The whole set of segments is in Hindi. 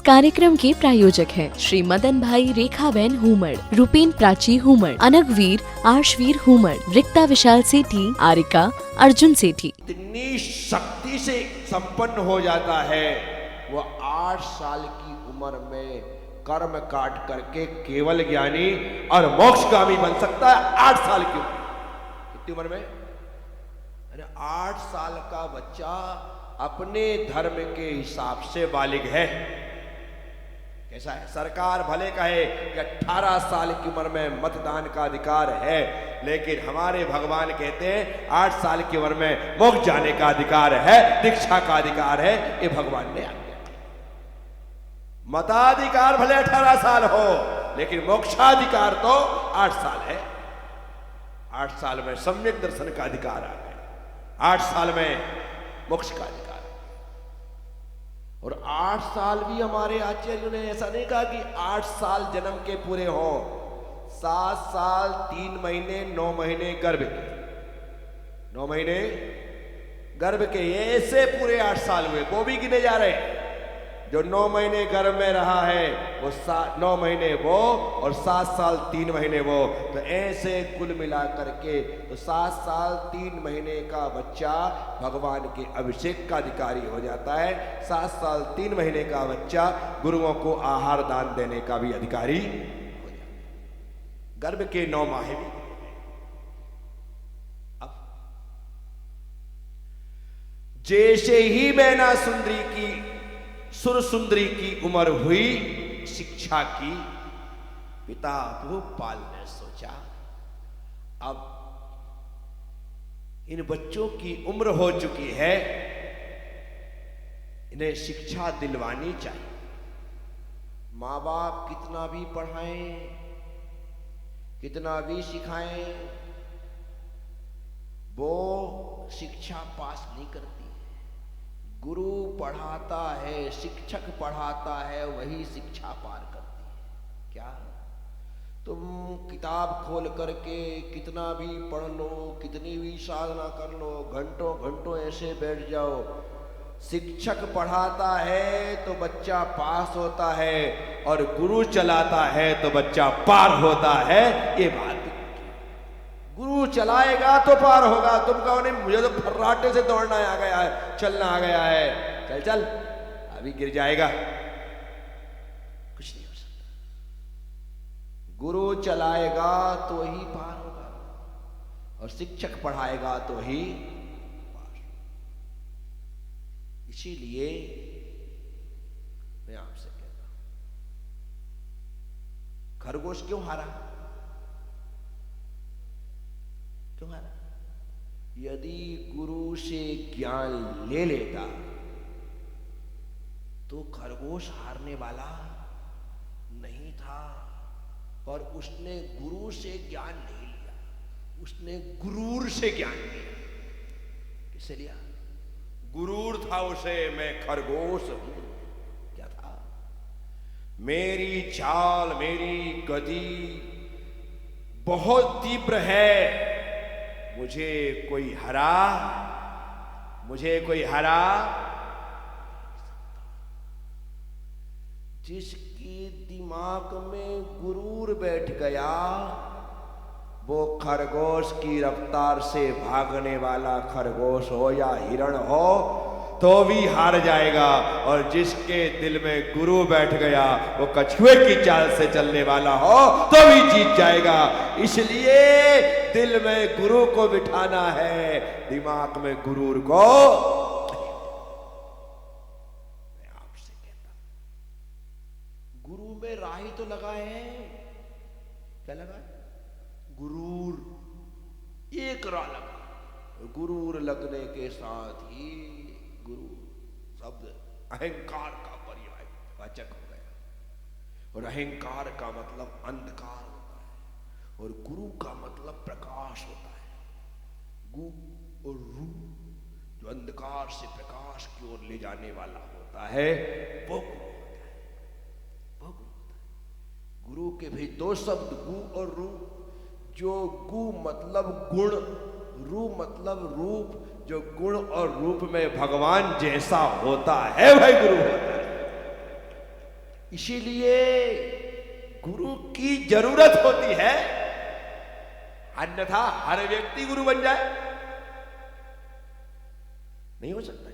कार्यक्रम के प्रायोजक हैं श्री मदन भाई रेखाबेन हुमड़, रूपेन प्राची हुमड़, अनगवीर आर्शवीर हुमड़, रिक्ता विशाल सेठी, आरिका अर्जुन सेठी। इतनी शक्ति से संपन्न हो जाता है वो 8 साल की उम्र में कर्म काट करके केवल ज्ञानी और मोक्षगामी बन सकता है। 8 साल की उम्र, कितनी उम्र में? अरे 8 साल का बच्चा अपने धर्म के हिसाब से बालिग है। कैसा है? सरकार भले कहे कि 18 साल की उम्र में मतदान का अधिकार है, लेकिन हमारे भगवान कहते हैं 8 साल की उम्र में मोक्ष जाने का अधिकार है, दीक्षा का अधिकार है। ये भगवान ने आज्ञा दी। मताधिकार भले 18 साल हो, लेकिन मोक्षाधिकार तो 8 साल है। 8 साल में सम्यक दर्शन का अधिकार आ गया, 8 साल में मोक्ष का अधिकार। और 8 साल भी हमारे आचार्यों ने ऐसा नहीं कहा कि 8 साल जन्म के पूरे हो। 7 साल 3 महीने 9 महीने गर्भ के, 9 महीने गर्भ के, ऐसे पूरे 8 साल हुए, वो भी गिने जा रहे हैं। जो 9 महीने गर्भ में रहा है वो 9 महीने वो और 7 साल 3 महीने वो, तो ऐसे कुल मिला करके तो 7 साल 3 महीने का बच्चा भगवान के अभिषेक का अधिकारी हो जाता है। 7 साल 3 महीने का बच्चा गुरुओं को आहार दान देने का भी अधिकारी हो जाता है। गर्भ के 9 माह भी। अब जैसे ही मैना सुंदरी की सुर सुंदरी की उम्र हुई शिक्षा की, पिता भोपाल ने सोचा अब इन बच्चों की उम्र हो चुकी है, इन्हें शिक्षा दिलवानी चाहिए। माँ बाप कितना भी पढ़ाएं, कितना भी सिखाएं, वो शिक्षा पास नहीं करती। गुरु पढ़ाता है, शिक्षक पढ़ाता है, वही शिक्षा पार करती है। क्या तुम किताब खोल करके कितना भी पढ़ लो, कितनी भी साधना कर लो, घंटों घंटों ऐसे बैठ जाओ, शिक्षक पढ़ाता है तो बच्चा पास होता है और गुरु चलाता है तो बच्चा पार होता है। ये बात गुरु चलाएगा तो पार होगा। तुम कहो नहीं मुझे तो फर्राटे से दौड़ना आ गया है, चलना आ गया है, चल चल अभी गिर जाएगा, कुछ नहीं हो सकता। गुरु चलाएगा तो ही पार होगा और शिक्षक पढ़ाएगा तो ही पार। इसीलिए मैं आपसे कहता हूं, खरगोश क्यों हारा? तुम्हारा यदि गुरु से ज्ञान ले लेता तो खरगोश हारने वाला नहीं था, पर उसने गुरु से ज्ञान नहीं लिया, उसने गुरूर से ज्ञान लिया। किससे लिया? गुरूर था उसे, मैं खरगोश हूं। क्या था? मेरी चाल, मेरी गति बहुत तीव्र है, मुझे कोई हरा जिसकी दिमाग में गुरूर बैठ गया वो खरगोश की रफ्तार से भागने वाला खरगोश हो या हिरण हो तो भी हार जाएगा, और जिसके दिल में गुरु बैठ गया वो कछुए की चाल से चलने वाला हो तो भी जीत जाएगा। इसलिए दिल में गुरु को बिठाना है, दिमाग में गुरूर को। मैं आपसे कहता हूं, गुरु में राही तो लगा है, क्या लगा है? गुरूर। एक राह लगा, गुरूर लगने के साथ ही गुरु शब्द अहंकार का पर्यायवाचक हो गया, और अहंकार का मतलब अंधकार होता है और गुरु का मतलब प्रकाश होता है। गु और रू जो अंधकार से प्रकाश की ओर ले जाने वाला होता है वो गुरु होता है, वो गुरु होता है। गुरु के भी 2 शब्द गु और रू। जो गु मतलब गुण, रू मतलब रूप। जो गुण और रूप में भगवान जैसा होता है वही गुरु होता है। इसीलिए गुरु की जरूरत होती है, अन्यथा हर व्यक्ति गुरु बन जाए नहीं हो सकता।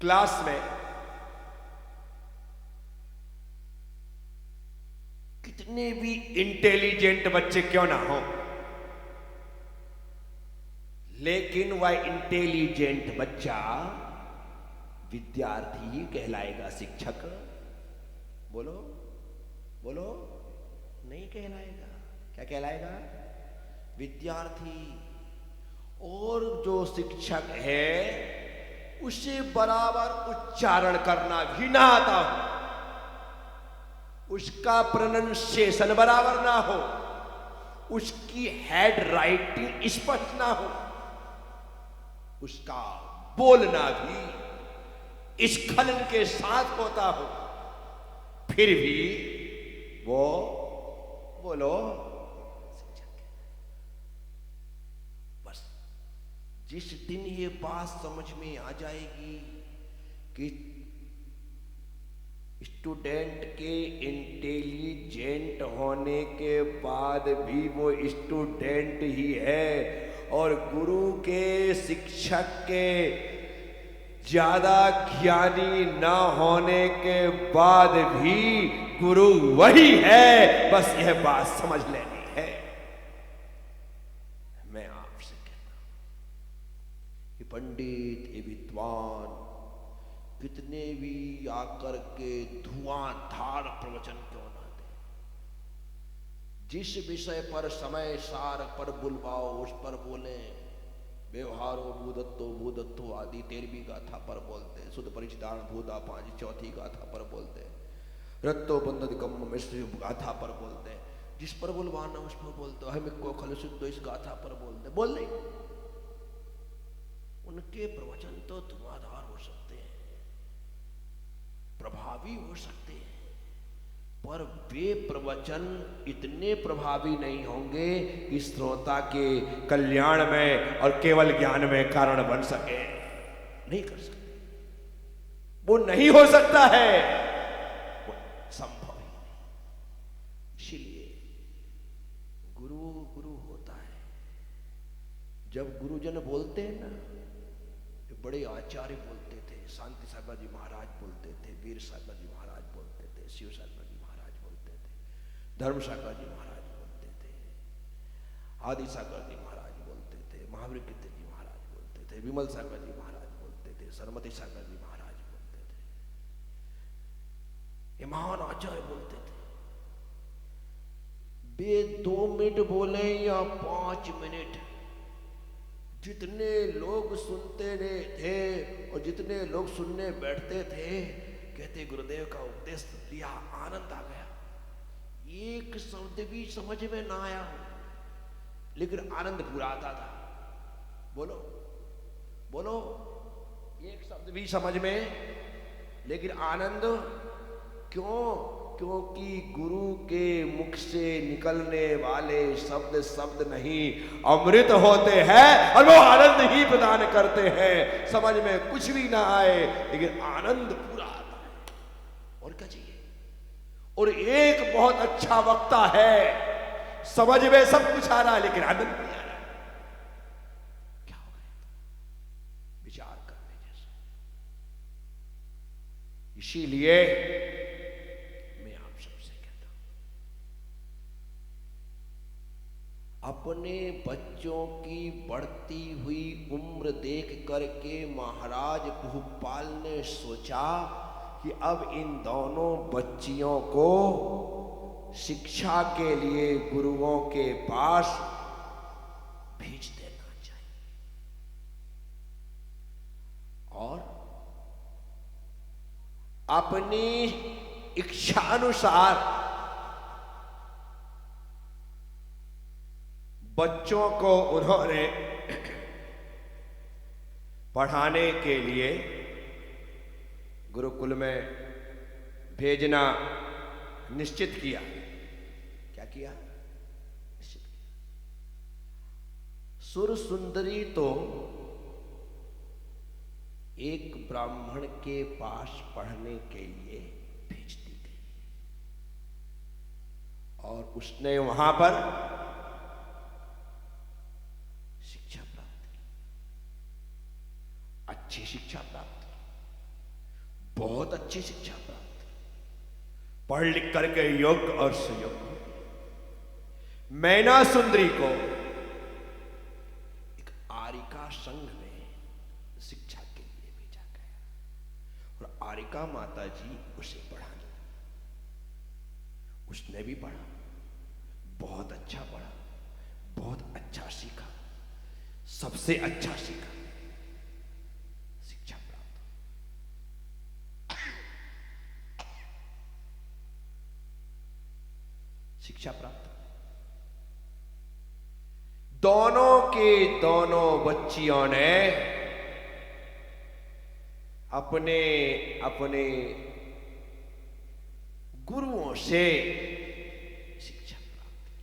क्लास में कितने भी इंटेलिजेंट बच्चे क्यों ना हो, लेकिन वह इंटेलिजेंट बच्चा विद्यार्थी कहलाएगा, शिक्षक बोलो बोलो नहीं कहलाएगा। क्या कहलाएगा? विद्यार्थी। और जो शिक्षक है उसे बराबर उच्चारण करना भी ना आता हो, उसका प्रोनंसिएशन बराबर ना हो, उसकी हेड राइटिंग स्पष्ट ना हो, उसका बोलना भी स्खलन के साथ होता हो, फिर भी वो बोलो शिक्षक है। बस जिस दिन ये बात समझ में आ जाएगी कि स्टूडेंट के इंटेलिजेंट होने के बाद भी वो स्टूडेंट ही है, और गुरु के शिक्षक के ज्यादा ज्ञानी न होने के बाद भी गुरु वही है, बस यह बात समझ लेनी है। मैं आपसे कहता हूं कि पंडित ये विद्वान कितने भी आकर के धुआंधार प्रवचन क्यों ना दे, जिस विषय पर समय सार पर बुलवाओ उस पर बोले। व्यवहारो भूदत्तो आदि 13वीं गाथा पर बोलते, शुद्ध परिचितान भूदा 5 चौथी गाथा पर बोलते, रत्तो बंदधिकम मिश्र गाथा पर बोलते, जिस पर बुलवाना उस पर बोलते, हमिको खल शुद्ध इस गाथा पर बोलते। बोल नहीं, उनके प्रवचन तो धुआंधार हो सकते हैं, प्रभावी हो सकते हैं, पर वे प्रवचन इतने प्रभावी नहीं होंगे कि श्रोता के कल्याण में और केवल ज्ञान में कारण बन सके। नहीं कर सकते, वो नहीं हो सकता है, वो संभव ही नहीं। इसीलिए गुरु गुरु होता है। जब गुरुजन बोलते हैं ना, बड़े आचार्य बोलते थे, शांति सागर जी महाराज बोलते थे, वीर सागर जी महाराज बोलते थे, शिव सागर जी महाराज बोलते थे, धर्म सागर जी महाराज बोलते थे, आदि सागर जी महाराज बोलते थे, महावीर कीर्ति जी महाराज बोलते थे, विमल सागर जी महाराज बोलते थे, सरमती सागर जी महाराज बोलते थे। ये महान आचार्य बोलते थे। वे 2 मिनट बोले या 5 मिनट, जितने लोग सुनते थे और जितने लोग सुनने बैठते थे, कहते गुरुदेव का उपदेश लिया, आनंद आ गया। एक शब्द भी समझ में ना आया हो, लेकिन आनंद पूरा आता था। बोलो बोलो, एक शब्द भी समझ में, लेकिन आनंद क्यों? क्योंकि गुरु के मुख से निकलने वाले शब्द शब्द नहीं, अमृत होते हैं और वो आनंद ही प्रदान करते हैं। समझ में कुछ भी ना आए, लेकिन आनंद पूरा आता है। और क्या चाहिए? और एक बहुत अच्छा वक्ता है, समझ में सब कुछ आ रहा है लेकिन आनंद नहीं आ रहा। क्या हो गया? विचार करने जैसा। इसीलिए अपने बच्चों की बढ़ती हुई उम्र देख करके महाराज भूपाल ने सोचा कि अब इन दोनों बच्चियों को शिक्षा के लिए गुरुओं के पास भेज देना चाहिए। और अपनी इच्छानुसार बच्चों को उन्होंने पढ़ाने के लिए गुरुकुल में भेजना निश्चित किया। क्या किया? निश्चित किया। सुर सुंदरी तो एक ब्राह्मण के पास पढ़ने के लिए भेज दी गई और उसने वहां पर शिक्षा प्राप्त की, अच्छी शिक्षा प्राप्त की, बहुत अच्छी शिक्षा प्राप्त की, पढ़ लिख करके योग्य और सुयोग्य। मैना सुंदरी को एक आरिका संघ में शिक्षा के लिए भेजा गया और आरिका माता जी उसे पढ़ाने, उसने भी पढ़ा, बहुत अच्छा पढ़ा, बहुत अच्छा सीखा, सबसे अच्छा सीखा, शिक्षा प्राप्त, शिक्षा प्राप्त। दोनों के दोनों बच्चियों ने अपने अपने गुरुओं से शिक्षा प्राप्त की।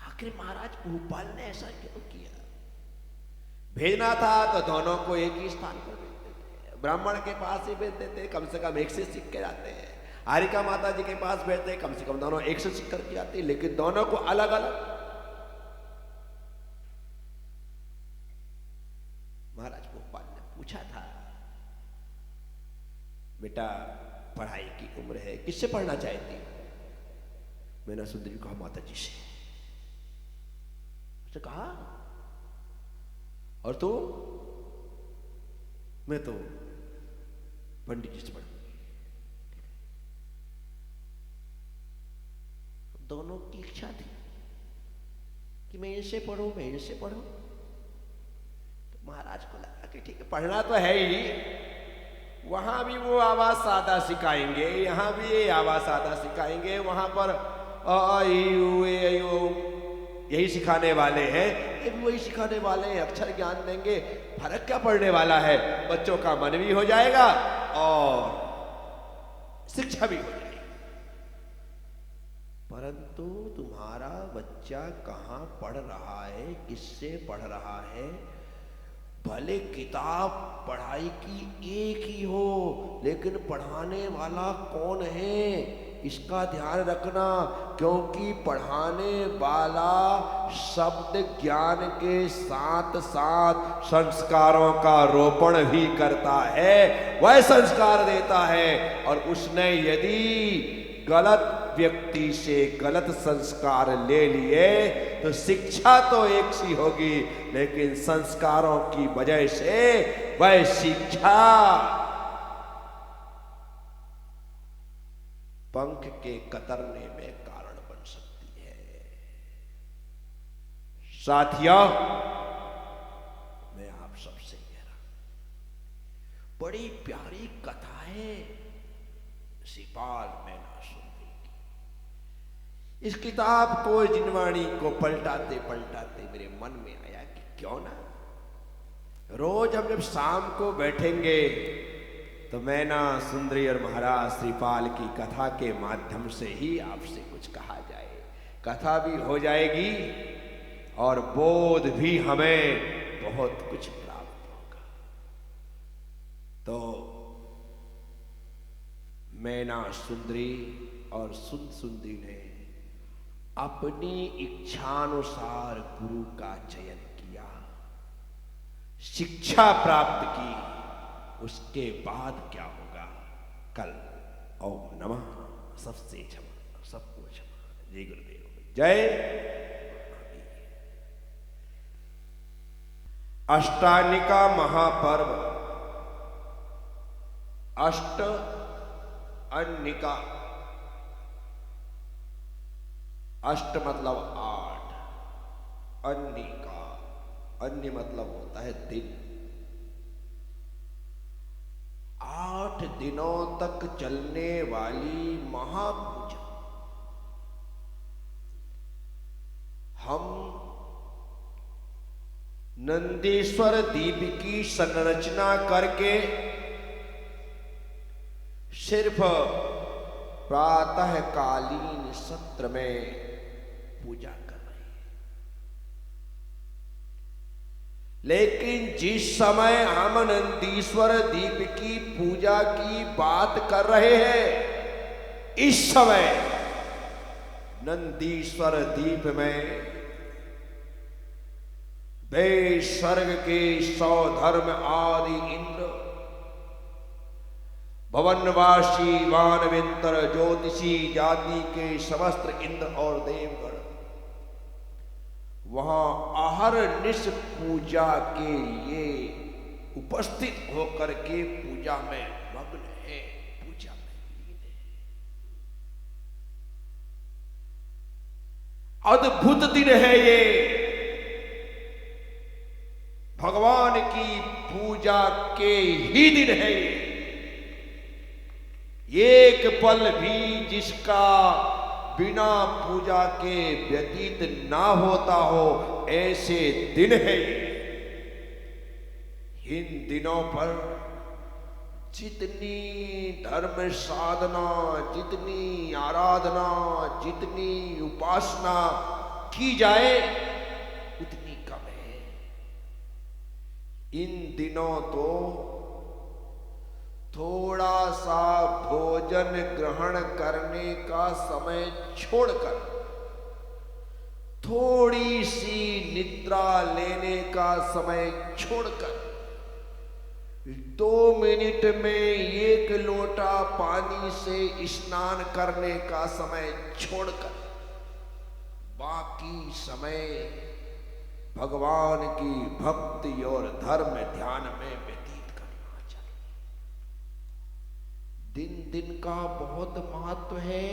आखिर महाराज भोपाल ने ऐसा क्यों किया? भेजना था तो दोनों को एक ही स्थान पर भेज देते, ब्राह्मण के पास ही भेज देते, कम से कम एक से सीख के आते हैं। आरिका माता जी के पास भेजते, कम से कम दोनों एक से सीख करके आते, लेकिन दोनों को अलग अलग। महाराज भोपाल ने पूछा था, बेटा पढ़ाई की उम्र है, किससे पढ़ना चाहती? मैना सुंदरी कहा माता जी से। उसने कहा और तो मैं तो पंडित जी से पढ़ूंगी। दोनों की इच्छा थी कि मैं इनसे पढ़ूं, मैं इनसे पढ़ूं। तो महाराज को लगा कि ठीक है, पढ़ना तो है ही, वहां भी वो आवाज सादा सिखाएंगे, यहां भी ये आवाज सादा सिखाएंगे, वहां पर अ ई उ ए ओ यही सिखाने वाले हैं, ये भी वही सिखाने वाले हैं, अक्षर ज्ञान देंगे, फर्क क्या पड़ने वाला है? बच्चों का मन भी हो जाएगा और शिक्षा भी हो जाएगी। परंतु तुम्हारा बच्चा कहाँ पढ़ रहा है, किससे पढ़ रहा है? भले किताब पढ़ाई की एक ही हो, लेकिन पढ़ाने वाला कौन है इसका ध्यान रखना, क्योंकि पढ़ाने वाला शब्द ज्ञान के साथ साथ संस्कारों का रोपण भी करता है, वह संस्कार देता है। और उसने यदि गलत व्यक्ति से गलत संस्कार ले लिए तो शिक्षा तो एक सी होगी, लेकिन संस्कारों की वजह से वह शिक्षा पंख के कतरने में कारण बन सकती है। साथियों, मैं आप सबसे कह रहा हूं, बड़ी प्यारी कथा है सिपाल मैना सुंदरी की। इस किताब को, जिनवाणी को पलटाते पलटाते मेरे मन में आया कि क्यों ना रोज हम जब शाम को बैठेंगे तो मैना सुंदरी और महाराज श्रीपाल की कथा के माध्यम से ही आपसे कुछ कहा जाए, कथा भी हो जाएगी और बोध भी हमें बहुत कुछ प्राप्त होगा। तो मैना सुंदरी और सुंदरी ने अपनी इच्छानुसार गुरु का चयन किया, शिक्षा प्राप्त की। उसके बाद क्या होगा कल। ओम नमः, सबसे क्षमा, सबको क्षमा। जय गुरुदेव, जय। अष्टानिका महापर्व, अष्ट अन्निका, अष्ट मतलब 8, अन्निका, अन्य मतलब होता है दिन। 8 दिनों तक चलने वाली महापूजा हम नंदीश्वर दीप की संरचना करके सिर्फ प्रातःकालीन सत्र में पूजा कर रहे हैं। लेकिन जिस समय हम नंदीश्वर दीप की पूजा की बात कर रहे हैं, इस समय नंदीश्वर दीप में वे स्वर्ग के 100 धर्म आदि इंद्र, भवनवासी वानवेंतर ज्योतिषी जाति के समस्त इंद्र और देवगण वहां अहरनिश पूजा के लिए उपस्थित होकर के पूजा में मग्न है, पूजा में लीन है। अद्भुत दिन है ये, भगवान की पूजा के ही दिन है ये। एक पल भी जिसका बिना पूजा के व्यतीत ना होता हो, ऐसे दिन है ये। इन दिनों पर जितनी धर्म साधना, जितनी आराधना, जितनी उपासना की जाए उतनी कम है। इन दिनों तो थोड़ा सा भोजन ग्रहण करने का समय छोड़कर थोड़ी सी निद्रा लेने का समय छोड़कर 2 मिनट में 1 लोटा पानी से स्नान करने का समय छोड़कर बाकी समय भगवान की भक्ति और धर्म ध्यान में व्यतीत करना चाहिए। दिन दिन का बहुत महत्व है,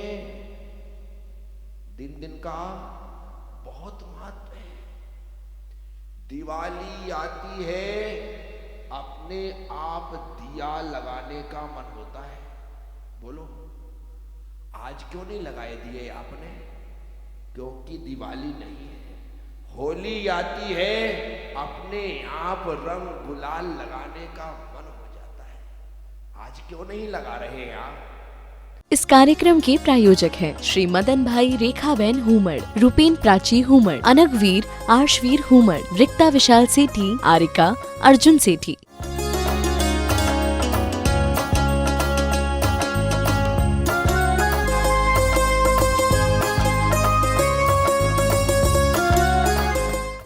दिन दिन का बहुत महत्व है। दिवाली आती है, अपने आप दिया लगाने का मन होता है। बोलो आज क्यों नहीं लगाए दिए आपने? क्योंकि दिवाली नहीं है। होली आती है, अपने आप रंग गुलाल लगाने का मन हो जाता है। आज क्यों नहीं लगा रहे आप? इस कार्यक्रम के प्रायोजक हैं श्री मदन भाई रेखाबेन हुमड़, रूपेन प्राची हुमड़, अनगवीर आर्शवीर हुमड़, रिक्ता विशाल सेठी, आरिका अर्जुन सेठी।